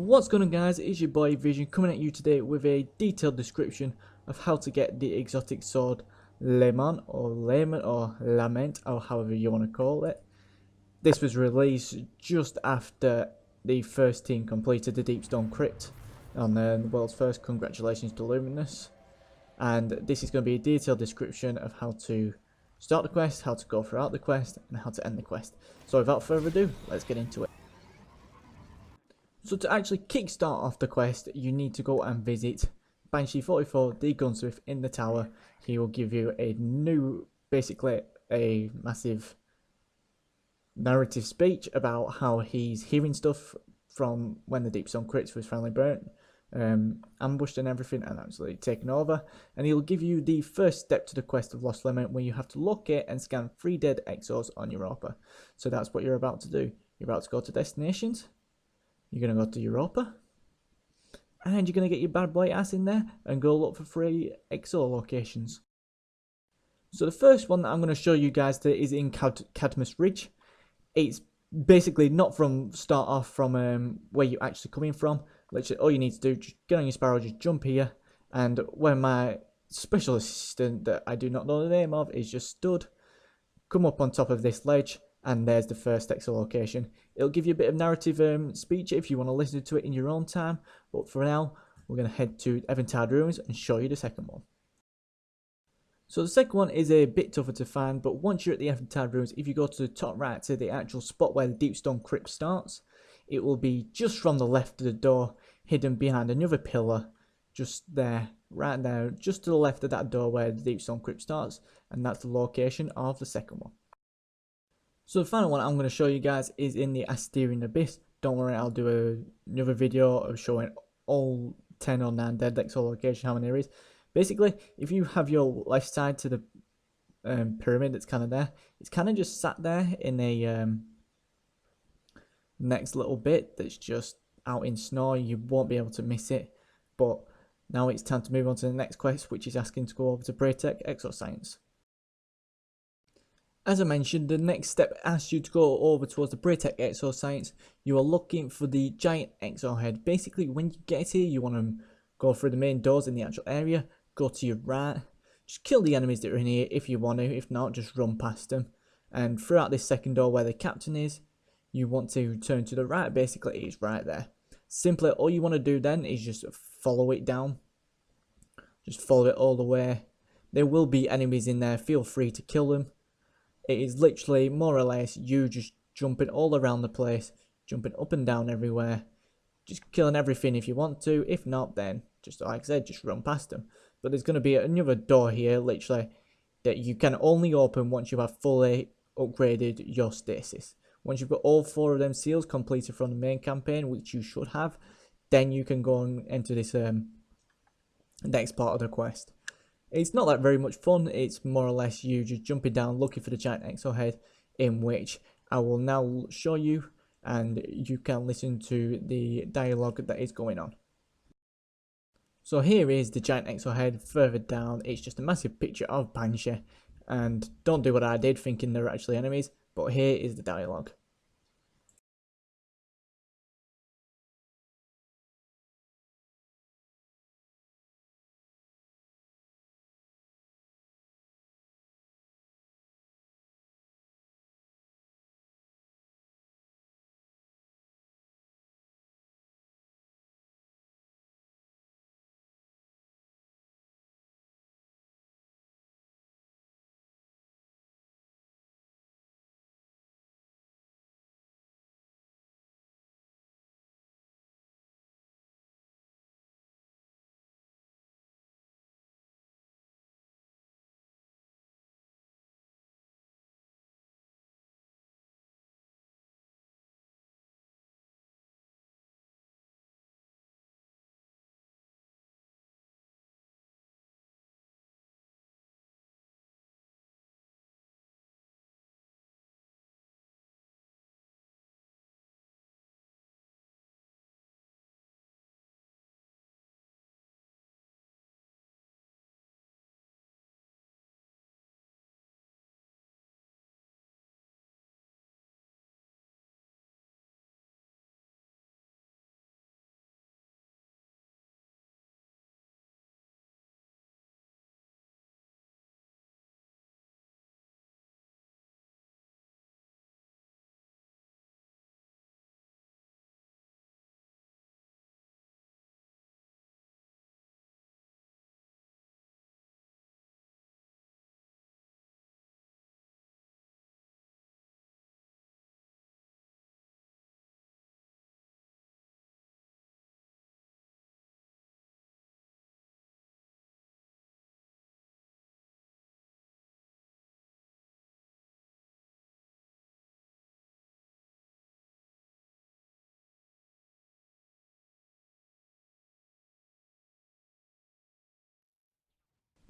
What's going on, guys? It's your boy Vision coming at you today with a detailed description of how to get the exotic sword Lament or Lament or however you want to call it. This was released just after the first team completed the Deep Stone Crypt on the world's first. Congratulations to Luminous. And this is going to be a detailed description of how to start the quest, how to go throughout the quest, and how to end the quest. So without further ado, let's get into it. So to actually kickstart off the quest, you need to go and visit Banshee 44, the gunsmith in the tower. He will give you a new, basically a massive narrative speech about how he's hearing stuff from when the Deep Stone Crypt was finally burnt, ambushed and everything, and actually taken over. And he'll give you the first step to the quest of Lost Lament, where you have to locate and scan 3 dead exos on Europa. So that's what you're about to do. You're about to go to destinations. You're going to go to Europa, and you're going to get your bad boy ass in there and go look for 3 exo locations. So the first one that I'm going to show you guys today is in Cadmus Ridge. It's basically not from start off from where you're actually coming from. Literally all you need to do, just get on your Sparrow, just jump here, and where my special assistant that I do not know the name of is just stood, come up on top of this ledge, and there's the first exo location. It'll give you a bit of narrative speech if you want to listen to it in your own time, but for now we're going to head to Eventide Ruins and show you the second one. So the second one is a bit tougher to find, but once you're at the Eventide Ruins, if you go to the top right to the actual spot where the Deep Stone Crypt starts, it will be just from the left of the door, hidden behind another pillar, just there, right there, just to the left of that door where the Deep Stone Crypt starts, and that's the location of the second one. So the final one I'm going to show you guys is in the Asterian Abyss. Don't worry, I'll do another video of showing all 10 or 9 dead exo location, how many there is. Basically, if you have your left side to the pyramid that's kind of there, it's kind of just sat there in a next little bit that's just out in snow. You won't be able to miss it. But now it's time to move on to the next quest, which is asking to go over to Braytech Exoscience. As I mentioned, the next step asks you to go over towards the Braytech Exoscience. You are looking for the giant exo head. Basically, when you get here, you want to go through the main doors in the actual area, go to your right, just kill the enemies that are in here if you want to, if not, just run past them. And throughout this second door where the captain is, you want to turn to the right. Basically, it's right there. Simply, all you want to do then is just follow it down. Just follow it all the way. There will be enemies in there, feel free to kill them. It is literally more or less you just jumping all around the place, jumping up and down everywhere, just killing everything if you want to. If not, then just like I said, just run past them. But there's going to be another door here, literally, that you can only open once you have fully upgraded your stasis. Once you've got all 4 of them seals completed from the main campaign, which you should have, then you can go and enter this next part of the quest. It's not that very much fun. It's more or less you just jumping down looking for the giant exo head, in which I will now show you, and you can listen to the dialogue that is going on. So here is the giant exo head. Further down, it's just a massive picture of Banshee, and don't do what I did thinking they're actually enemies, but here is the dialogue.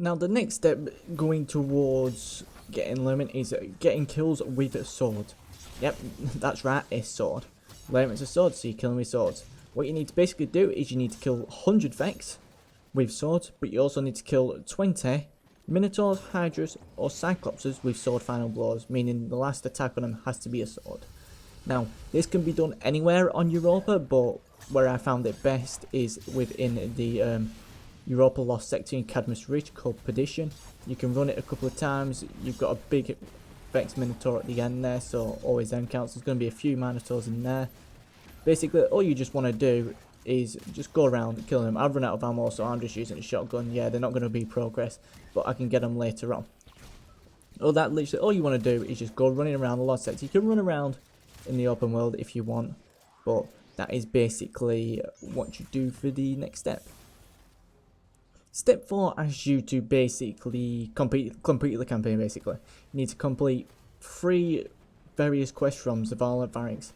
Now the next step going towards getting Lament is getting kills with a sword. Yep, that's right, a sword. Lament's a sword, so you kill him with swords. What you need to basically do is you need to kill 100 Vex with swords, but you also need to kill 20 Minotaurs, Hydras, or Cyclopses with sword final blows, meaning the last attack on them has to be a sword. Now, this can be done anywhere on Europa, but where I found it best is within the Europa Lost sector in Cadmus Ridge called Perdition. You can run it a couple of times. You've got a big Vex Minotaur at the end there, so always end counts. There's going to be a few Minotaurs in there. Basically, all you just want to do is just go around killing them. I've run out of ammo, so I'm just using a shotgun. Yeah, they're not going to be progress, but I can get them later on. Literally, all you want to do is just go running around the Lost sector. You can run around in the open world if you want, but that is basically what you do for the next step. Step 4 asks you to basically complete the campaign. Basically, you need to complete 3 various quest from Zavala Varix,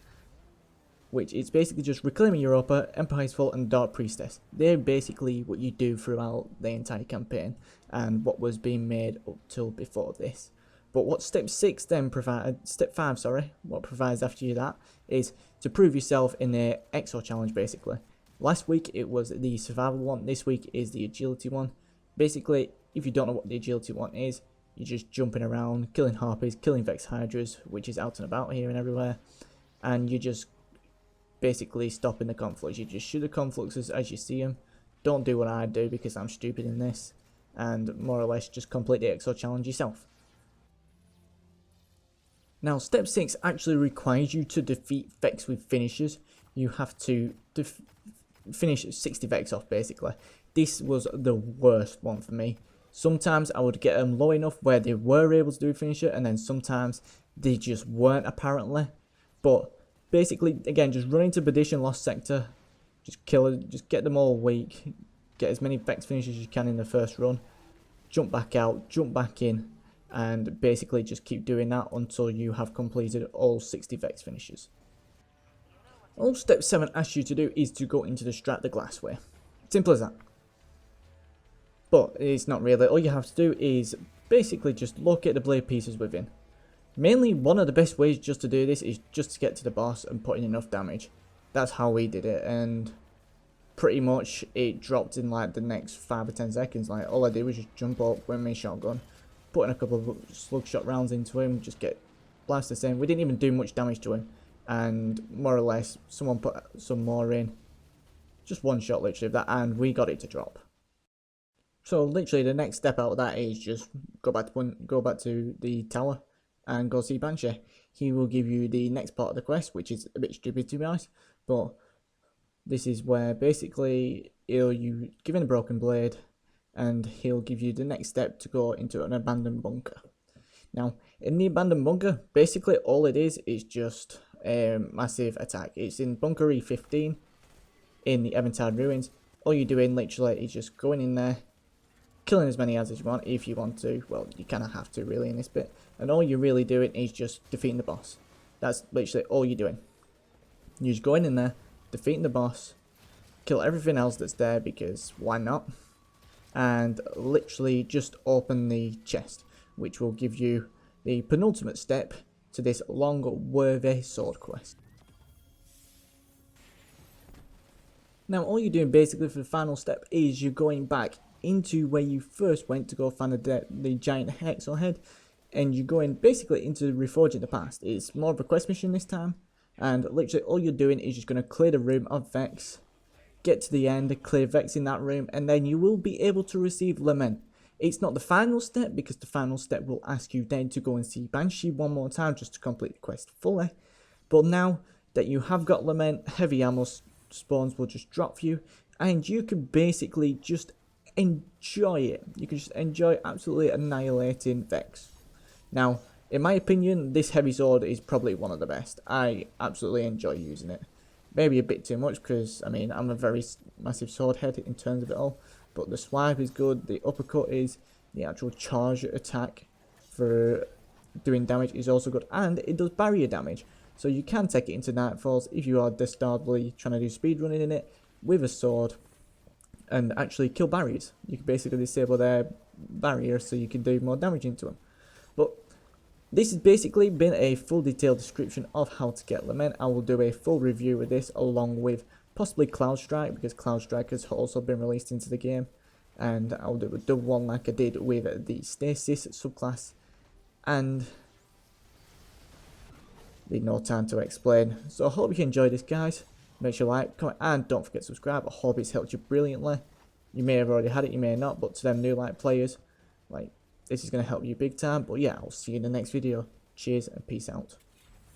which is basically just reclaiming Europa, Empire's Fault, and Dark Priestess. They're basically what you do throughout the entire campaign and what was being made up till before this. But what step 5 what provides after that is to prove yourself in the Exo challenge. Basically, last week it was the survival one. This week is the agility one. Basically, if you don't know what the agility one is, you're just jumping around, killing harpies, killing Vex Hydras, which is out and about here and everywhere, and you just basically stopping the conflux. You just shoot the confluxes as you see them. Don't do what I do because I'm stupid in this, and more or less just complete the Exo challenge yourself. Now, step 6 actually requires you to defeat Vex with finishers. You have to finish 60 Vex off, basically. This was the worst one for me. Sometimes I would get them low enough where they were able to do a finisher, and then sometimes they just weren't, apparently. But basically, again, just run into Perdition Lost Sector, just get them all weak, get as many Vex finishers as you can in the first run, jump back out, jump back in, and basically just keep doing that until you have completed all 60 Vex finishers. All step 7 asks you to do is to go into the Strat the Glassware. Simple as that. But it's not really. All you have to do is basically just locate the blade pieces within. Mainly, one of the best ways just to do this is just to get to the boss and put in enough damage. That's how we did it, and pretty much it dropped in like the next 5 or 10 seconds. Like, all I did was just jump up with my shotgun, put in a couple of slug shot rounds into him, just get blasted in. We didn't even do much damage to him, and more or less someone put some more in. Just one shot literally of that, and we got it to drop. So literally the next step out of that is just go back to the tower and go see Banshee. He will give you the next part of the quest, which is a bit stupid to be honest, but this is where basically you give him a broken blade and he'll give you the next step to go into an abandoned bunker. Now, in the abandoned bunker, basically all it is just a massive attack. It's in Bunker E15 in the Eventide Ruins. All you're doing literally is just going in there, killing as many as you want if you want to. Well, you kind of have to really in this bit. And all you're really doing is just defeating the boss. That's literally all you're doing. You're just going in there, defeating the boss, kill everything else that's there because why not? And literally just open the chest, which will give you the penultimate step to this long, worthy sword quest. Now, all you're doing basically for the final step is you're going back into where you first went to go find the giant Hexel head, and you're going basically into Reforging the Past. It's more of a quest mission this time, and literally all you're doing is just going to clear the room of Vex, get to the end, clear Vex in that room, and then you will be able to receive Lament. It's not the final step because the final step will ask you then to go and see Banshee one more time just to complete the quest fully. But now that you have got Lament, heavy ammo spawns will just drop for you, and you can basically just enjoy it. You can just enjoy absolutely annihilating Vex. Now, in my opinion, this heavy sword is probably one of the best. I absolutely enjoy using it. Maybe a bit too much because, I mean, I'm a very massive sword head in terms of it all. But the swipe is good, the uppercut is, the actual charge attack for doing damage is also good. And it does barrier damage. So you can take it into Nightfalls if you are dastardly trying to do speedrunning in it with a sword and actually kill barriers. You can basically disable their barrier so you can do more damage into them. But this has basically been a full detailed description of how to get Lament. I will do a full review of this along with possibly Cloud Strike, because Cloud Strike has also been released into the game. And I'll do a double one like I did with the Stasis subclass. And need no time to explain. So I hope you enjoyed this, guys. Make sure you like, comment, and don't forget to subscribe. I hope it's helped you brilliantly. You may have already had it, you may not, but to them new players, this is going to help you big time. But yeah, I'll see you in the next video. Cheers and peace out.